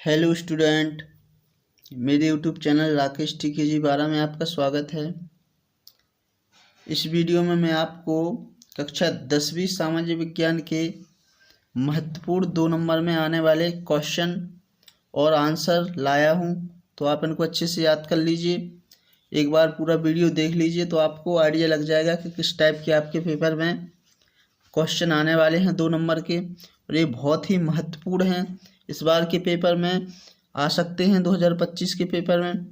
Hello student, मेरे YouTube channel Rakesh टीकेजी 12 में आपका स्वागत है। इस वीडियो में मैं आपको कक्षा 10वीं सामाजिक विज्ञान के महत्वपूर्ण 2 नंबर में आने वाले क्वेश्चन और आंसर लाया हूं, तो आप इनको अच्छे से याद कर लीजिए। एक बार पूरा वीडियो देख लीजिए तो आपको आइडिया लग जाएगा कि किस टाइप के आपके पेपर में क्वेश्चन आने वाले हैं 2 नंबर के, और ये बहुत ही महत्वपूर्ण हैं। इस बार के पेपर में आ सकते हैं 2025 के पेपर में,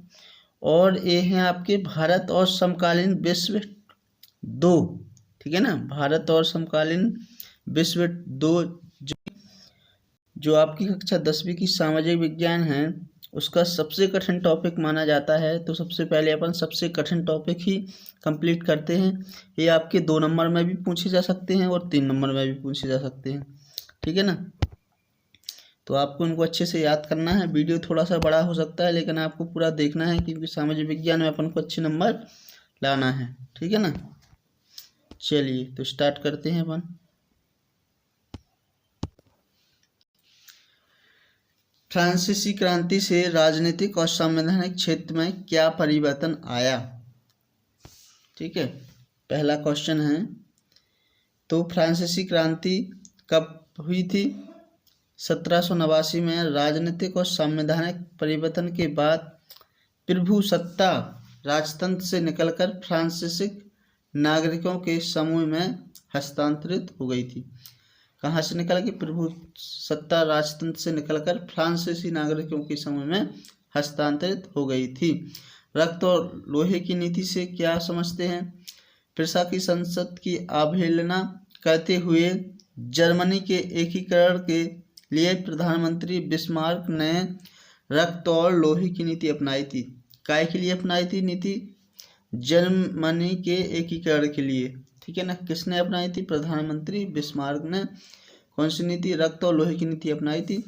और ये हैं आपके भारत और समकालीन विश्व 2। ठीक है ना, भारत और समकालीन विश्व 2 जो आपकी कक्षा 10वीं की सामाजिक विज्ञान है उसका सबसे कठिन टॉपिक माना जाता है। तो सबसे पहले अपन सबसे कठिन टॉपिक ही कंप्लीट करते हैं। ये आपके 2 नंबर में भी पूछे जा सकते हैं और 3 नंबर में भी पूछे जा सकते हैं। ठीक है ना, तो आपको इनको अच्छे से याद करना है। वीडियो थोड़ा सा बड़ा हो सकता है लेकिन आपको पूरा देखना है क्योंकि सामाजिक विज्ञान में अपन को अच्छे नंबर लाना है। ठीक है ना, चलिए तो स्टार्ट करते हैं अपन। फ्रांसीसी क्रांति से राजनीतिक और संवैधानिक क्षेत्र में क्या परिवर्तन आया। ठीक है, पहला क्वेश्चन है, तो फ्रांसीसी क्रांति कब हुई थी? 1789 में। राजनीतिक और संवैधानिक परिवर्तन के बाद प्रभुसत्ता राजतंत्र से निकलकर फ्रांसीसी नागरिकों के समूह में हस्तांतरित हो गई थी। कहाँ से निकल के? प्रभुसत्ता राजतंत्र से निकलकर फ्रांसीसी नागरिकों के समूह में हस्तांतरित हो गई थी। रक्त और लोहे की नीति से क्या समझते हैं? प्रशा की संसद की अवहेलना करते हुए जर्मनी के एकीकरण के लिए प्रधानमंत्री बिस्मार्क ने रक्त और लोहे की नीति अपनाई थी। काय के लिए अपनाई थी नीति? जर्मनी के एकीकरण के लिए। ठीक है ना, किसने अपनाई थी? प्रधानमंत्री बिस्मार्क ने। कौन सी नीति? रक्त और लोहे की नीति अपनाई थी।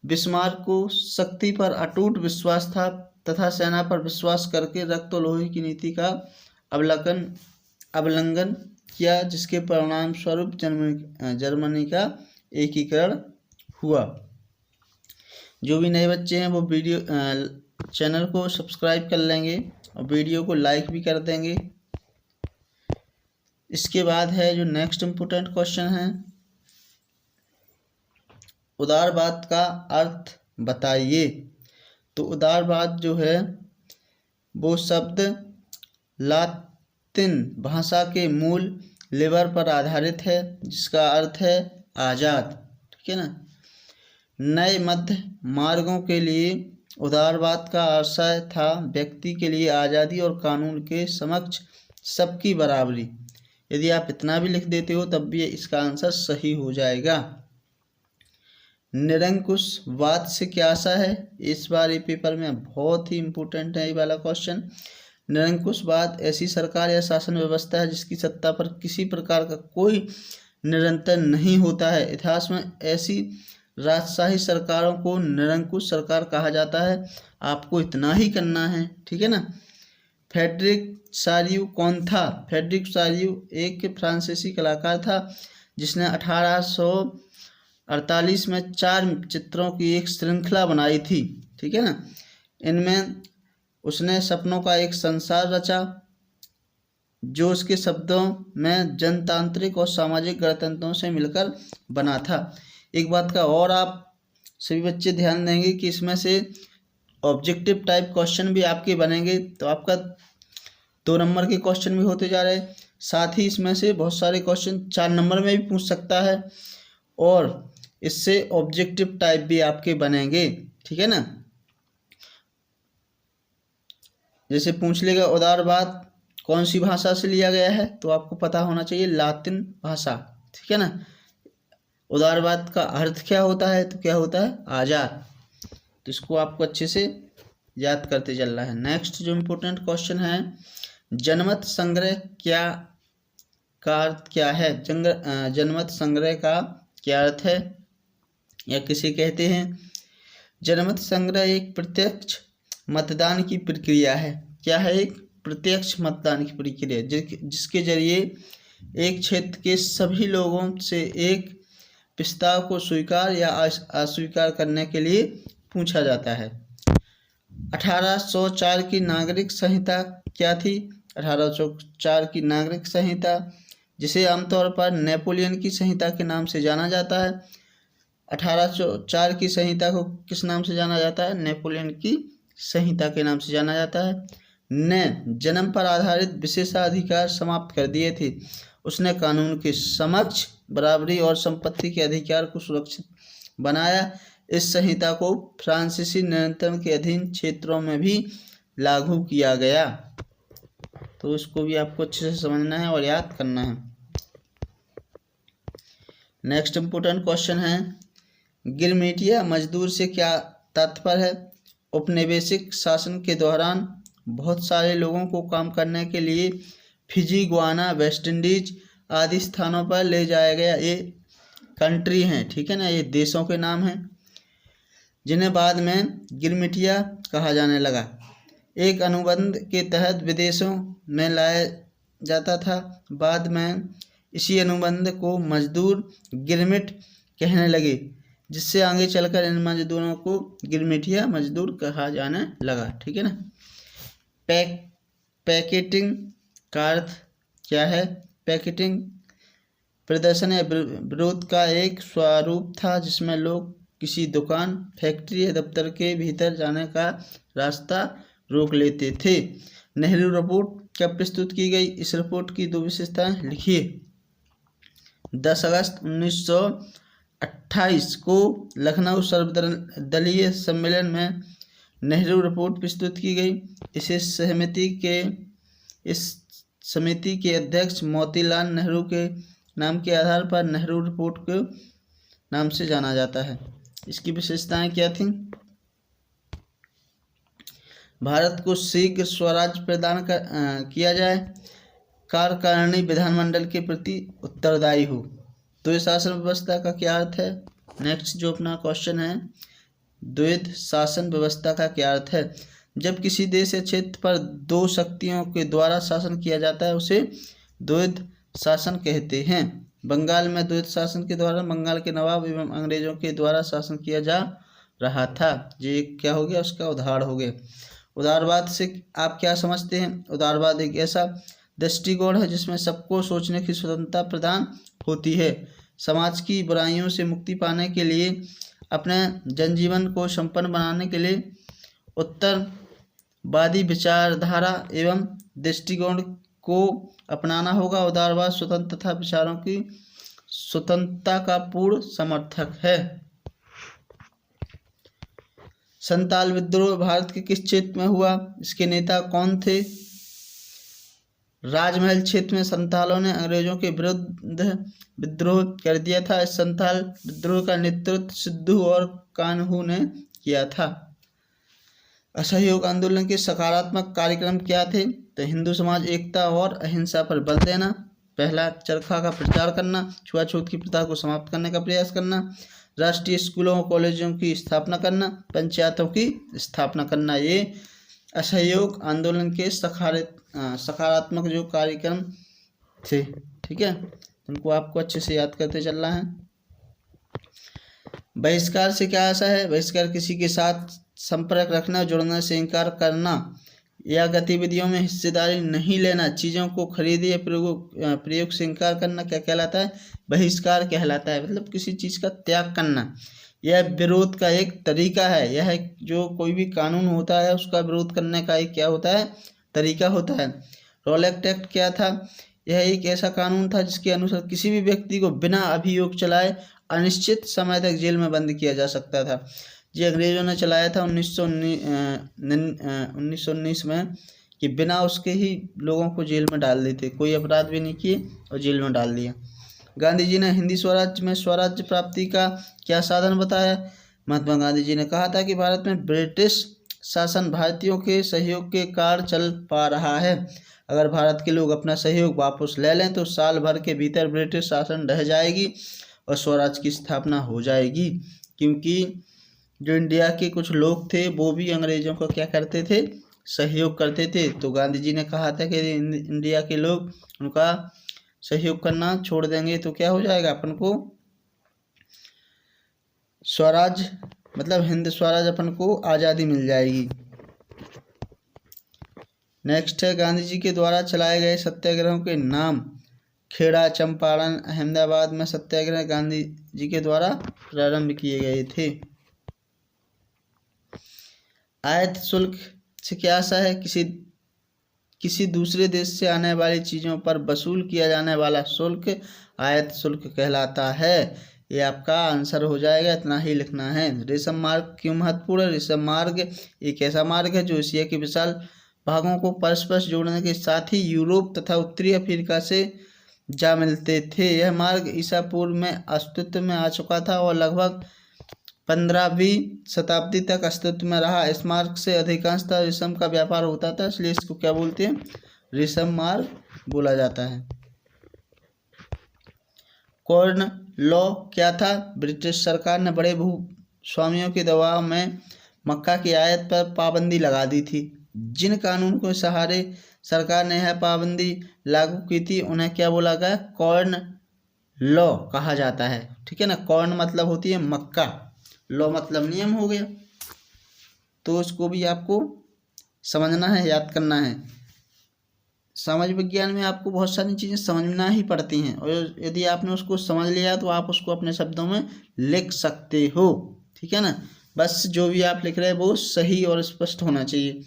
बिस्मार्क को शक्ति पर अटूट विश्वास था तथा सेना पर विश्वास करके रक्त और लोहे की नीति का अवलंबन किया, जिसके परिणाम स्वरूप जर्मनी का एकीकरण हुआ। जो भी नए बच्चे हैं वो वीडियो चैनल को सब्सक्राइब कर लेंगे और वीडियो को लाइक भी कर देंगे। इसके बाद है जो नेक्स्ट इम्पोर्टेंट क्वेश्चन है, उदारवाद का अर्थ बताइए। तो उदारवाद जो है वो शब्द लातिन भाषा के मूल लिबर पर आधारित है, जिसका अर्थ है आज़ाद। ठीक है ना, नए मध्य मार्गों के लिए उदारवाद का आशय था व्यक्ति के लिए आज़ादी और कानून के समक्ष सबकी बराबरी। यदि आप इतना भी लिख देते हो तब भी इसका आंसर सही हो जाएगा। निरंकुशवाद से क्या आशा है? इस बार ये पेपर में बहुत ही इम्पोर्टेंट है ये वाला क्वेश्चन। निरंकुशवाद ऐसी सरकार या शासन व्यवस्था है जिसकी सत्ता पर किसी प्रकार का कोई निरंतर नहीं होता है। इतिहास में ऐसी राजशाही सरकारों को निरंकुश सरकार कहा जाता है। आपको इतना ही करना है। ठीक है ना। फ्रेडरिक सारियू कौन था? फ्रेडरिक सारियू एक फ्रांसीसी कलाकार था जिसने 1848 में 4 चित्रों की एक श्रृंखला बनाई थी। ठीक है ना, इनमें उसने सपनों का एक संसार रचा जो उसके शब्दों में जनतांत्रिक और सामाजिक गणतंत्रों से मिलकर बना था। एक बात का और आप सभी बच्चे ध्यान देंगे कि इसमें से ऑब्जेक्टिव टाइप क्वेश्चन भी आपके बनेंगे, तो आपका 2 नंबर के क्वेश्चन भी होते जा रहे हैं। साथ ही इसमें से बहुत सारे क्वेश्चन 4 नंबर में भी पूछ सकता है और इससे ऑब्जेक्टिव टाइप भी आपके बनेंगे। ठीक है ना, जैसे पूछ लेगा उदारवाद कौन सी भाषा से लिया गया है, तो आपको पता होना चाहिए लातिन भाषा। ठीक है ना, उदारवाद का अर्थ क्या होता है? तो क्या होता है? आज़ाद। तो इसको आपको अच्छे से याद करते चलना है। नेक्स्ट जो इम्पोर्टेंट क्वेश्चन है, जनमत संग्रह का अर्थ क्या है? जनमत संग्रह का क्या अर्थ है या किसे कहते हैं? जनमत संग्रह एक प्रत्यक्ष मतदान की प्रक्रिया है। क्या है? एक प्रत्यक्ष मतदान की प्रक्रिया जिसके जरिए एक क्षेत्र के सभी लोगों से एक प्रस्ताव को स्वीकार या अस्वीकार करने के लिए पूछा जाता है। 1804 की नागरिक संहिता क्या थी? 1804 की नागरिक संहिता, जिसे आमतौर पर नेपोलियन की संहिता के नाम से जाना जाता है। 1804 की संहिता को किस नाम से जाना जाता है? नेपोलियन की संहिता के नाम से जाना जाता है। ने जन्म पर आधारित विशेषाधिकार समाप्त कर दिए थे। उसने कानून के समक्ष बराबरी और संपत्ति के अधिकार को सुरक्षित बनाया। इस संहिता को फ्रांसीसी नियंत्रण के अधीन क्षेत्रों में भी लागू किया गया। तो इसको भी आपको अच्छे से समझना है और याद करना है। नेक्स्ट इम्पोर्टेंट क्वेश्चन है, गिरमिटिया मजदूर से क्या तात्पर्य है? औपनिवेशिक शासन के दौरान बहुत सारे लोगों को काम करने के लिए फिजी, गुआना, वेस्ट इंडीज आदि स्थानों पर ले जाया गया। ये कंट्री हैं, ठीक है ना, ये देशों के नाम हैं, जिन्हें बाद में गिरमिटिया कहा जाने लगा। एक अनुबंध के तहत विदेशों में लाया जाता था। बाद में इसी अनुबंध को मजदूर गिरमिट कहने लगे, जिससे आगे चलकर इन मजदूरों को गिरमिटिया मजदूर कहा जाने लगा, ठीक है ना। पैकेटिंग का अर्थ क्या है? पैकेटिंग प्रदर्शन या विरोध का एक स्वरूप था, जिसमें लोग किसी दुकान, फैक्ट्री या दफ्तर के भीतर जाने का रास्ता रोक लेते थे। नेहरू रिपोर्ट कब प्रस्तुत की गई? इस रिपोर्ट की 2 विशेषताएं लिखिए। 10 अगस्त 1928 को लखनऊ सर्वदलीय सम्मेलन में नेहरू रिपोर्ट प्रस्तुत की गई। इस समिति के अध्यक्ष मोतीलाल नेहरू के नाम के आधार पर नेहरू रिपोर्ट के नाम से जाना जाता है। इसकी विशेषताएं क्या थीं? भारत को शीघ्र स्वराज प्रदान किया जाए, कार्यकारिणी विधानमंडल के प्रति उत्तरदायी हो। द्वैध शासन व्यवस्था का क्या अर्थ है? नेक्स्ट जो अपना क्वेश्चन है, द्वैध शासन व्यवस्था का क्या अर्थ है? जब किसी देश या क्षेत्र पर 2 शक्तियों के द्वारा शासन किया जाता है, उसे द्वैध शासन कहते हैं। बंगाल में द्वैध शासन के द्वारा बंगाल के नवाब एवं अंग्रेजों के द्वारा शासन किया जा रहा था। ये क्या हो गया? उसका उदाहरण हो गया। उदारवाद से आप क्या समझते हैं? उदारवाद एक ऐसा दृष्टिकोण है जिसमें सबको सोचने की स्वतंत्रता प्रदान होती है। समाज की बुराइयों से मुक्ति पाने के लिए, अपने जनजीवन को संपन्न बनाने के लिए उत्तरवादी विचारधारा एवं दृष्टिकोण को अपनाना होगा। उदारवाद स्वतंत्र तथा विचारों की स्वतंत्रता का पूर्ण समर्थक है। संताल विद्रोह भारत के किस क्षेत्र में हुआ? इसके नेता कौन थे? राजमहल क्षेत्र में संतालों ने अंग्रेजों के विरुद्ध विद्रोह कर दिया था। इस संताल विद्रोह का नेतृत्व सिद्धू और कान्हू ने किया था। असहयोग आंदोलन के सकारात्मक कार्यक्रम क्या थे? तो हिंदू समाज एकता और अहिंसा पर बल देना, पहला चरखा का प्रचार करना, छुआछूत की प्रथा को समाप्त करने का प्रयास करना, राष्ट्रीय स्कूलों और कॉलेजों की स्थापना करना, पंचायतों की स्थापना करना। ये असहयोग आंदोलन के सकारात्मक जो कार्यक्रम थे, ठीक है, उनको आपको अच्छे से याद करते चलना है। बहिष्कार से क्या आशा है? बहिष्कार किसी के साथ संपर्क रखना, जुड़ने से इनकार करना या गतिविधियों में हिस्सेदारी नहीं लेना, चीज़ों को खरीदे या प्रयोग से इनकार करना क्या कहलाता है? बहिष्कार कहलाता है। मतलब किसी चीज़ का त्याग करना। यह विरोध का एक तरीका है। यह जो कोई भी कानून होता है उसका विरोध करने का एक क्या होता है? तरीका होता है। रॉलेट एक्ट क्या था? यह एक ऐसा कानून था जिसके अनुसार किसी भी व्यक्ति को बिना अभियोग चलाए अनिश्चित समय तक जेल में बंद किया जा सकता था। ये अंग्रेजों ने चलाया था 1919 में, कि बिना उसके ही लोगों को जेल में डाल देते, कोई अपराध भी नहीं किए और जेल में डाल दिया। गांधी जी ने हिंदी स्वराज्य में स्वराज्य प्राप्ति का क्या साधन बताया? महात्मा गांधी जी ने कहा था कि भारत में ब्रिटिश शासन भारतीयों के सहयोग के कारण चल पा रहा है। अगर भारत के लोग अपना सहयोग वापस ले लें तो साल भर के भीतर ब्रिटिश शासन ढह जाएगी और स्वराज की स्थापना हो जाएगी। क्योंकि जो इंडिया के कुछ लोग थे वो भी अंग्रेजों को क्या करते थे? सहयोग करते थे। तो गांधी जी ने कहा था कि इंडिया के लोग उनका सहयोग करना छोड़ देंगे तो क्या हो जाएगा? अपन को स्वराज मतलब हिंद स्वराज अपन को आज़ादी मिल जाएगी। नेक्स्ट है गांधी जी के द्वारा चलाए गए सत्याग्रहों के नाम। खेड़ा, चंपारण, अहमदाबाद में सत्याग्रह गांधी जी के द्वारा प्रारंभ किए गए थे। आयात शुल्क से क्या आशा है? किसी दूसरे देश से आने वाली चीज़ों पर वसूल किया जाने वाला शुल्क आयात शुल्क कहलाता है। ये आपका आंसर हो जाएगा, इतना ही लिखना है। रेशम मार्ग क्यों महत्वपूर्ण है? रेशम मार्ग एक ऐसा मार्ग है जो एशिया के विशाल भागों को परस्पर जोड़ने के साथ ही यूरोप तथा उत्तरी अफ्रीका से जा मिलते थे। यह मार्ग ईसा पूर्व में अस्तित्व में आ चुका था और लगभग 15वीं शताब्दी तक अस्तित्व में रहा। इस मार्ग से अधिकांशतः रेशम का व्यापार होता था, इसलिए इसको क्या बोलते हैं? रेशम मार्ग बोला जाता है। कॉर्न लॉ क्या था? ब्रिटिश सरकार ने बड़े भूस्वामियों के दबाव में मक्का की आयात पर पाबंदी लगा दी थी। जिन कानून के सहारे सरकार ने यह पाबंदी लागू की थी उन्हें क्या बोला गया? कॉर्न लॉ कहा जाता है। ठीक है ना। कॉर्न मतलब होती है मक्का, लॉ मतलब नियम हो गया, तो इसको भी आपको समझना है, याद करना है। समाज विज्ञान में आपको बहुत सारी चीज़ें समझना ही पड़ती हैं और यदि आपने उसको समझ लिया तो आप उसको अपने शब्दों में लिख सकते हो। ठीक है ना। बस जो भी आप लिख रहे हैं वो सही और स्पष्ट होना चाहिए।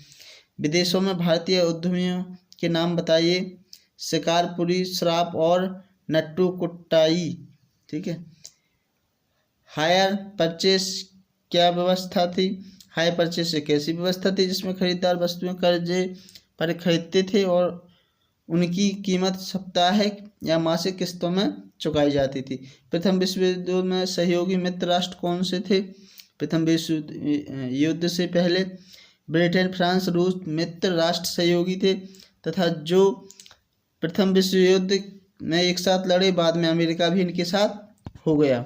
विदेशों में भारतीय उद्यमियों के नाम बताइए। शिकारपुरी, श्राप और नट्टू-कुट्टाई। ठीक है। हायर परचेस क्या व्यवस्था थी? हायर परचेस एक ऐसी व्यवस्था थी जिसमें खरीदार वस्तुएं कर्जे पर खरीदते थे और उनकी कीमत साप्ताहिक या मासिक किस्तों में चुकाई जाती थी। प्रथम विश्व युद्ध में सहयोगी मित्र राष्ट्र कौन से थे? प्रथम विश्व युद्ध से पहले ब्रिटेन, फ्रांस, रूस मित्र राष्ट्र सहयोगी थे तथा जो प्रथम विश्व युद्ध में एक साथ लड़े, बाद में अमेरिका भी इनके साथ हो गया।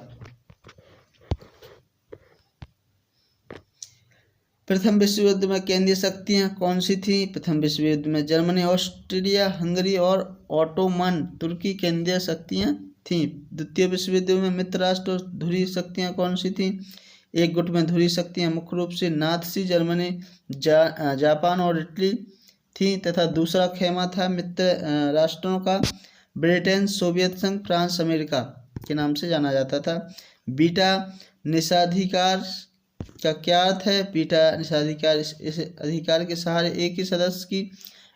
प्रथम विश्व युद्ध में केंद्रीय शक्तियाँ कौन सी थीं? प्रथम विश्व युद्ध में जर्मनी, ऑस्ट्रिया हंगरी और ऑटोमन तुर्की केंद्रीय शक्तियाँ थीं। द्वितीय विश्व युद्ध में मित्र राष्ट्र और ध्रुवीय शक्तियाँ कौन सी थीं? एक गुट में ध्रुवीय शक्तियाँ मुख्य रूप से नाथसी जर्मनी, जापान और इटली थीं तथा दूसरा खेमा था मित्र राष्ट्रों का ब्रिटेन, सोवियत संघ, फ्रांस, अमेरिका के नाम से जाना जाता था। बीटा निषेधाधिकार का क्या अर्थ है? बीटा निषेधाधिकार इस अधिकार के सहारे एक ही सदस्य की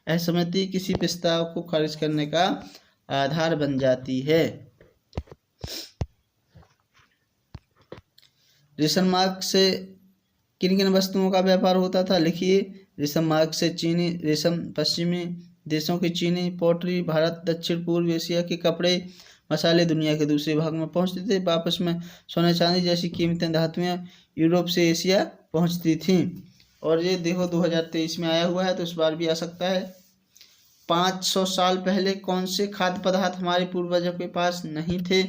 असहमति किसी प्रस्ताव को खारिज करने का आधार बन जाती है। रेशम मार्ग से किन किन वस्तुओं का व्यापार होता था? लिखिए। रेशम मार्ग से चीनी रेशम, पश्चिमी देशों की चीनी, पोट्री, भारत, दक्षिण पूर्व एशिया के कपड़े, मसाले दुनिया के दूसरे भाग में पहुंचते थे। वापस में सोने चांदी जैसी कीमती धातुएं यूरोप से एशिया पहुंचती थीं। और ये देखो 2023 में आया हुआ है तो इस बार भी आ सकता है। 500 साल पहले कौन से खाद्य पदार्थ हमारे पूर्वजों के पास नहीं थे?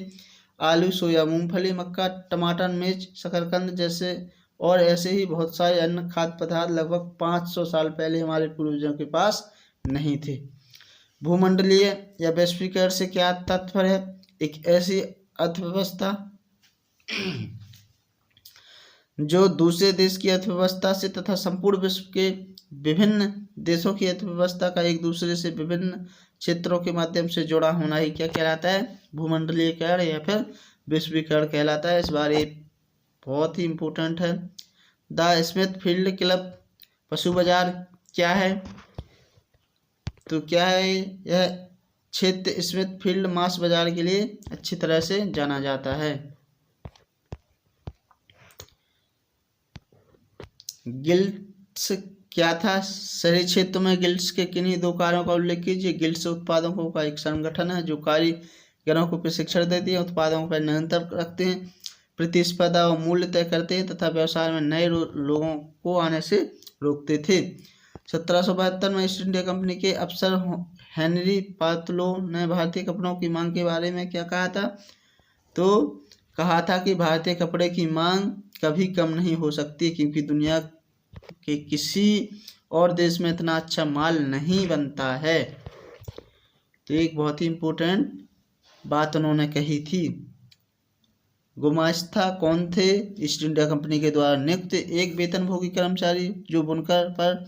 आलू, सोया, मूंगफली, मक्का, टमाटर, मिर्च, शकरकंद जैसे और ऐसे ही बहुत सारे अन्य खाद्य पदार्थ लगभग 500 साल पहले हमारे पूर्वजों के पास नहीं थे। भूमंडलीय या वैश्वीकरण से क्या तात्पर्य है? एक ऐसी अर्थव्यवस्था जो दूसरे देश की अर्थव्यवस्था से तथा संपूर्ण विश्व के विभिन्न देशों की अर्थव्यवस्था का एक दूसरे से विभिन्न क्षेत्रों के माध्यम से जुड़ा होना ही क्या कहलाता है? भूमंडलीयकरण या फिर वैश्वीकरण कहलाता है। इस बार ये बहुत ही इम्पोर्टेंट है। द स्मिथफील्ड क्लब पशु बाजार क्या है? तो क्या है यह क्षेत्र स्मिथफील्ड मांस बाजार के लिए अच्छी तरह से जाना जाता है। गिल्ड्स क्या था? शहरी क्षेत्रों में गिल्ड्स के किन्हीं दो कार्यों का उल्लेख कीजिए। गिल्ड्स उत्पादकों का एक संगठन है जो कारीगरों को प्रशिक्षण देती है, उत्पादों पर नियंत्रण रखते हैं, प्रतिस्पर्धा और मूल्य तय करते हैं तथा व्यवसाय में नए लोगों को आने से रोकते थे। 1772 में ईस्ट इंडिया कंपनी के अफसर हेनरी पार्टलो ने भारतीय कपड़ों की मांग के बारे में क्या कहा था? तो कहा था कि भारतीय कपड़े की मांग कभी कम नहीं हो सकती क्योंकि दुनिया के किसी और देश में इतना अच्छा माल नहीं बनता है। तो एक बहुत ही इम्पोर्टेंट बात उन्होंने कही थी। गुमास्ता कौन थे? ईस्ट इंडिया कंपनी के द्वारा नियुक्त एक वेतनभोगी कर्मचारी जो बुनकर पर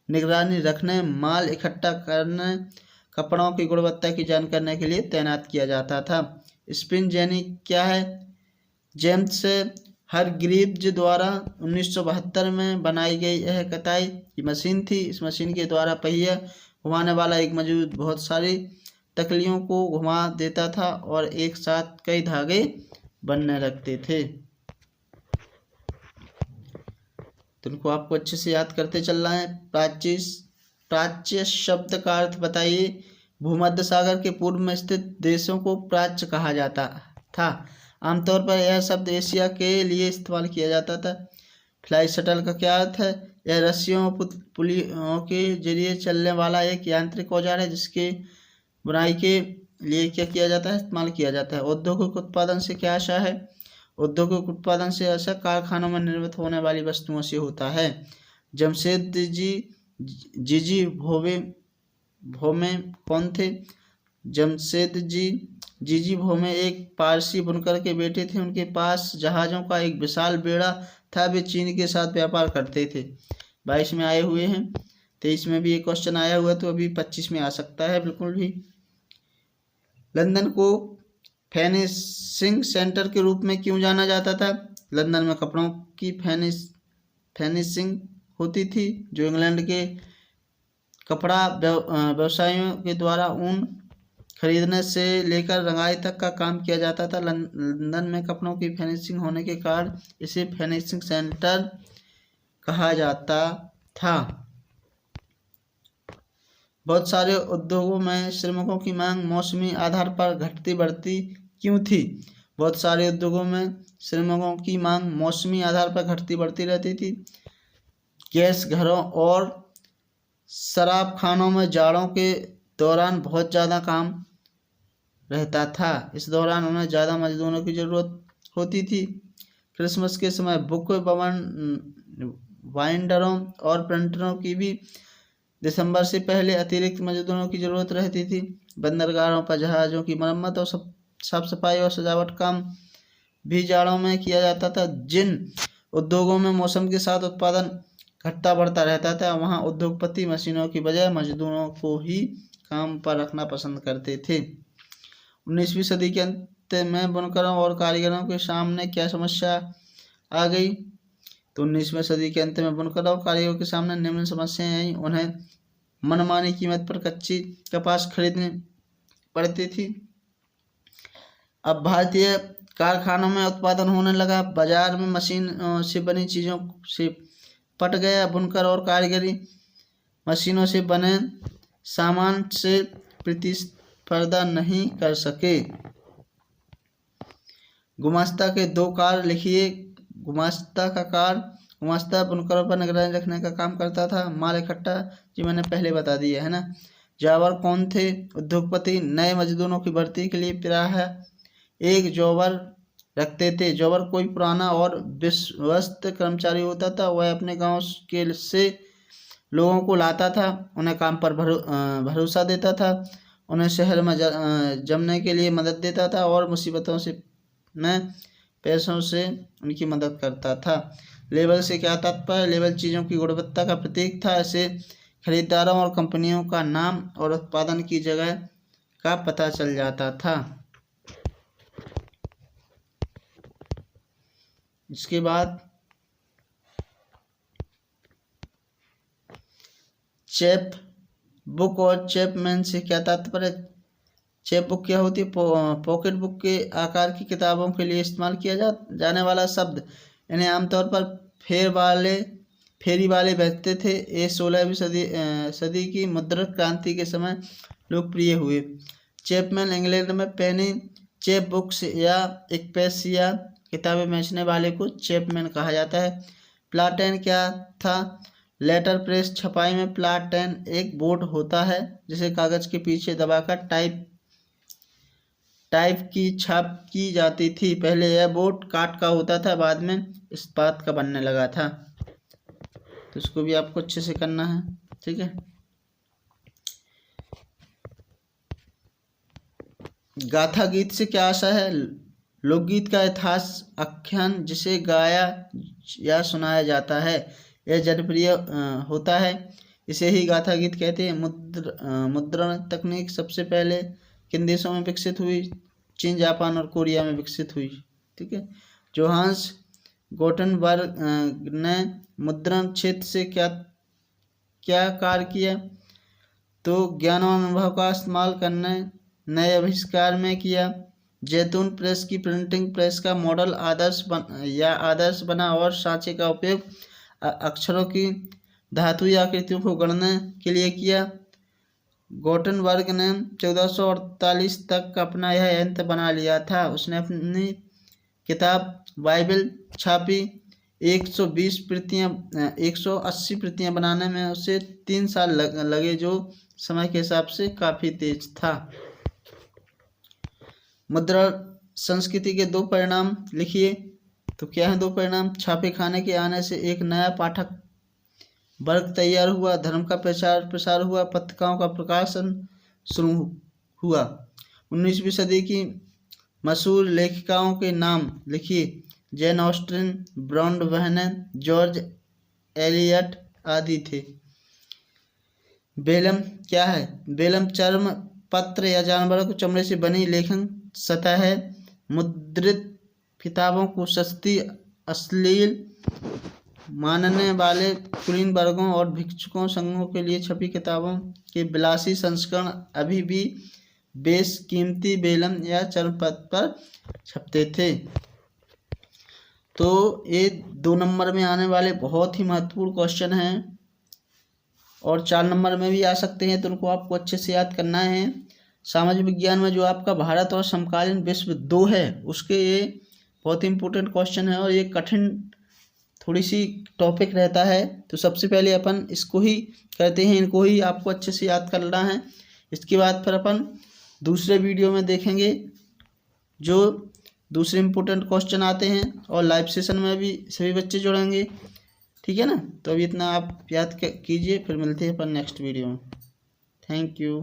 निगरानी रखने, माल इकट्ठा करने, कपड़ों की गुणवत्ता की जांच करने के लिए तैनात किया जाता था। स्पिन जेनी क्या है? जेम्स हरग्रीव्ज द्वारा 1972 में बनाई गई यह कताई की मशीन थी। इस मशीन के द्वारा पहिया घुमाने वाला एक मजदूर बहुत सारी तकलियों को घुमा देता था और एक साथ कई धागे बनने लगते थे। तो उनको आपको अच्छे से याद करते चलना है। प्राच्य शब्द का अर्थ बताइए। भूमध्य सागर के पूर्व में स्थित देशों को प्राच्य कहा जाता था। आमतौर पर यह शब्द एशिया के लिए इस्तेमाल किया जाता था। फ्लाई शटल का क्या अर्थ है? यह रस्सियों पुलियों के जरिए चलने वाला एक यांत्रिक औजार है जिसके बुनाई के लिए क्या किया जाता है? इस्तेमाल किया जाता है। औद्योगिक उत्पादन से क्या आशा है? औद्योगिक उत्पादन से आशा कारखानों में निर्मित होने वाली वस्तुओं से होता है। जमशेदजी जीजी भोमे कौन थे? जमशेदजी जीजी भोमे एक पारसी बुनकर के बेटे थे। उनके पास जहाज़ों का एक विशाल बेड़ा था। वे चीन के साथ व्यापार करते थे। 22 में आए हुए हैं, 23 में भी एक क्वेश्चन आया हुआ, तो अभी 25 में आ सकता है बिल्कुल भी। लंदन को फिनिशिंग सेंटर के रूप में क्यों जाना जाता था? लंदन में कपड़ों की फिनिशिंग होती थी, जो इंग्लैंड के कपड़ा व्यवसायियों के द्वारा ऊन खरीदने से लेकर रंगाई तक का काम किया जाता था। लंदन में कपड़ों की फिनिशिंग होने के कारण इसे फिनिशिंग सेंटर कहा जाता था। बहुत सारे उद्योगों में श्रमिकों की मांग मौसमी आधार पर घटती बढ़ती क्यों थी? बहुत सारे उद्योगों में श्रमिकों की मांग मौसमी आधार पर घटती बढ़ती रहती थी। गैस घरों और शराब खानों में जाड़ों के दौरान बहुत ज़्यादा काम रहता था। इस दौरान उन्हें ज़्यादा मजदूरों की ज़रूरत होती थी। क्रिसमस के समय बुक बाइंडरों और प्रिंटरों की भी दिसंबर से पहले अतिरिक्त मजदूरों की ज़रूरत रहती थी। बंदरगाहों पर जहाज़ों की मरम्मत और साफ सफाई और सजावट काम भी जाड़ों में किया जाता था। जिन उद्योगों में मौसम के साथ उत्पादन घटता बढ़ता रहता था, वहाँ उद्योगपति मशीनों की बजाय मजदूरों को ही काम पर रखना पसंद करते थे। 19वीं सदी के अंत में बुनकरों और कारीगरों के सामने क्या समस्या आ गई? तो 19वीं सदी के अंत में बुनकरों और कारीगरों के सामने निम्न समस्याएं आई। उन्हें मनमानी कीमत पर कच्ची कपास खरीदनी पड़ती थी। अब भारतीय कारखानों में उत्पादन होने लगा। बाजार में मशीन से बनी चीज़ों से पट गया। बुनकर और कारीगरी मशीनों से बने सामान से प्रतिस्पर्धा नहीं कर सके। गुमास्ता के दो कार्य लिखिए। गुमास्ता का कार्य, गुमास्ता बुनकरों पर निगरानी रखने का काम करता था। माल इकट्ठा, जी मैंने पहले बता दिया है ना। जावर कौन थे? उद्योगपति नए मजदूरों की भर्ती के लिए प्रायः एक जॉबर रखते थे। जॉबर कोई पुराना और विश्वस्त कर्मचारी होता था। वह अपने गांव के से लोगों को लाता था, उन्हें काम पर भरोसा देता था, उन्हें शहर में जमने के लिए मदद देता था और मुसीबतों से में पैसों से उनकी मदद करता था। लेबल से क्या तात्पर्य? लेबल चीज़ों की गुणवत्ता का प्रतीक था। इसे खरीदारों और कंपनियों का नाम और उत्पादन की जगह का पता चल जाता था। इसके बाद चैप बुक और चैपमैन से क्या तात्पर्य? चैप बुक क्या होती है? पॉकेट बुक के आकार की किताबों के लिए इस्तेमाल किया जाने वाला शब्द। इन्हें आमतौर पर फेरी वाले बेचते थे। ये 16वीं सदी की मुद्रक क्रांति के समय लोकप्रिय हुए। चैपमैन इंग्लैंड में पेनी चैप बुक्स या एक पैसिया किताबें बेचने वाले को चैपमैन कहा जाता है। प्लाटेन क्या था? लेटर प्रेस छपाई में प्लाटेन एक बोर्ड होता है जिसे कागज के पीछे दबाकर टाइप की छाप की जाती थी। पहले यह बोर्ड काठ का होता था, बाद में इस्पात का बनने लगा था। तो इसको भी आपको अच्छे से करना है, ठीक है। गाथा गीत से क्या आशा है? लोकगीत का यथार्थ आख्यान जिसे गाया या सुनाया जाता है यह जनप्रिय होता है, इसे ही गाथा गीत कहते हैं। मुद्रण तकनीक सबसे पहले किन देशों में विकसित हुई? चीन, जापान और कोरिया में विकसित हुई। ठीक है। जोहान्स गुटेनबर्ग ने मुद्रण क्षेत्र से क्या कार्य किया? तो ज्ञान और अनुभव का इस्तेमाल करने नए आविष्कार में किया। जैतून प्रेस की प्रिंटिंग प्रेस का मॉडल आदर्श बना और सांचे का उपयोग अक्षरों की धातुई आकृतियों को गढ़ने के लिए किया। गुटेनबर्ग ने 1448 तक अपना यह यंत्र बना लिया था। उसने अपनी किताब बाइबल छापी। 180 प्रतियां बनाने में उसे 3 साल लगे, जो समय के हिसाब से काफ़ी तेज था। मुद्रा संस्कृति के 2 परिणाम लिखिए। तो क्या है 2 परिणाम? छापे खाने के आने से एक नया पाठक वर्ग तैयार हुआ, धर्म का प्रसार हुआ, पत्रिकाओं का प्रकाशन शुरू हुआ। 19वीं सदी की मशहूर लेखिकाओं के नाम लिखिए। जैन ऑस्टिन, ब्राउन बहनें, जॉर्ज एलियट आदि थे। वेलम क्या है? वेलम चर्म, पत्र या जानवरों के चमड़े से बनी लेखन सतह है। मुद्रित किताबों को सस्ती, अश्लील मानने वाले कुलीन वर्गों और भिक्षुकों संघों के लिए छपी किताबों के विलासी संस्करण अभी भी बेश कीमती वेलम या चर्मपत्र पर छपते थे। तो ये 2 नंबर में आने वाले बहुत ही महत्वपूर्ण क्वेश्चन हैं और 4 नंबर में भी आ सकते हैं, तो उनको आपको अच्छे से याद करना है। सामाजिक विज्ञान में जो आपका भारत और समकालीन विश्व 2 है उसके ये बहुत इंपॉर्टेंट क्वेश्चन है और ये कठिन थोड़ी सी टॉपिक रहता है। तो सबसे पहले अपन इसको ही करते हैं, इनको ही आपको अच्छे से याद करना है। इसके बाद फिर अपन दूसरे वीडियो में देखेंगे जो दूसरे इंपॉर्टेंट क्वेश्चन आते हैं और लाइव सेशन में भी सभी बच्चे जुड़ेंगे। ठीक है ना। तो अभी इतना आप याद कीजिए, फिर मिलते हैं अपन नेक्स्ट वीडियो में। Thank you.